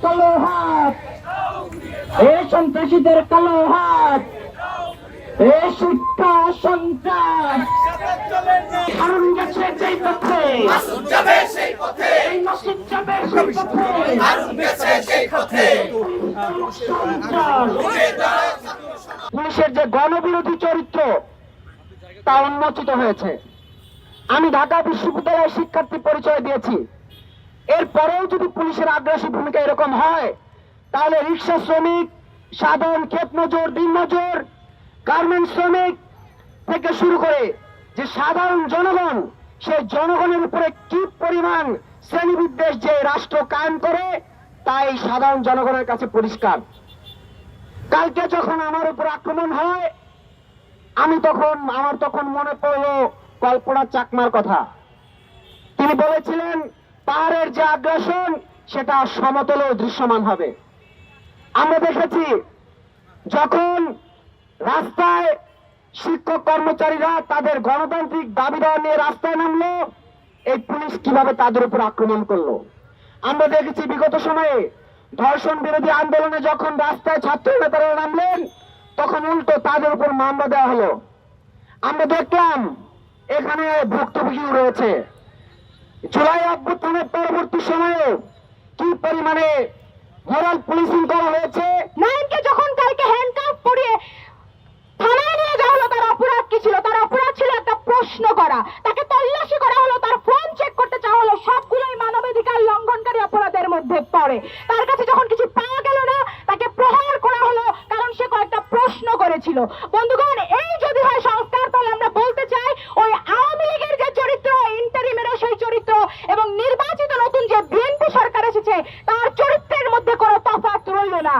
কালো হাত, এই সন্ত্রাসীদের কালো হাত, এই শিক্ষা সন্ত্রাস হারুন গেছে যেই পথে, এই মাসুদ যাবে সেই পথে। পুলিশের যে গণবিরোধী চরিত্র তা উন্মোচিত হয়েছে। আমি ঢাকা বিশ্ববিদ্যালয়ের শিক্ষার্থী পরিচয় দিয়েছি। এরপরেও যদি পুলিশের আগ্রাসী ভূমিকা এরকম হয়, তাহলে রিক্সা শ্রমিক, সাধারণ ক্ষেত মজুর, দিন মজুর, গার্মেন্টস শ্রমিক থেকে শুরু করে যে সাধারণ জনগণ, সেই জনগণের উপরে কি পরিমাণ শ্রেণীবিদ্বেষ যে রাষ্ট্র কায়েম করে, তাই সাধারণ জনগণের কাছে পরিষ্কার। কালকে যখন আমার উপর আক্রমণ হয়, আমার তখন মনে পড়লো কল্পনা চাকমার কথা। তিনি বলেছিলেন পাহাড়ের যে আগ্রাসন সেটা সমতলেও দৃশ্যমান হবে। আমরা দেখেছি যখন রাস্তায় শিক্ষক কর্মচারীরা তাদের গণতান্ত্রিক দাবি দেওয়া নিয়ে রাস্তায় নামলো, এই পুলিশ কিভাবে তাদের উপর আক্রমণ করলো। আমরা দেখেছি বিগত সময়ে ধর্ষণ বিরোধী আন্দোলনে যখন রাস্তায় ছাত্র নেতারা নামলেন, তখন উল্টো তাদের উপর মামলা দেওয়া হলো। আমরা দেখলাম এখানে ভুক্তভোগীও রয়েছে। জুলাই অভ্যুত্থানের পরবর্তী সময়ে কি পরিমাণে মোরাল পুলিশিং করা হয়েছে। নাইমকে যখন কালকে হ্যান্ডকাফ পরিয়ে থানায় নিয়ে যাওয়া হলো, তার অপরাধ কি ছিল? তার অপরাধ ছিল একটা প্রশ্ন করা। তাকে তল্লাশি করা হলো, তার ফোন চেক করতে চাওয়া হলো, সবগুলোই মানবাধিকার লঙ্ঘনকারী অপরাধের মধ্যে পড়ে। তার কাছে যখন কিছু পাওয়া গেল না, তাকে প্রহার করা হলো, কারণ সে কয়েকটা প্রশ্ন করেছিল। বন্ধুগণ, এই যদি হয় সংস্কার, তাহলে আমরা বলতে চাই ওই আওয়ামী লীগের যে চরিত্র, ইন্টারিমেরও সেই চরিত্র, এবং নির্বাচিত নতুন যে বিএনপি সরকার এসেছে তার চরিত্রের মধ্যে কোনো তফাৎ রইল না।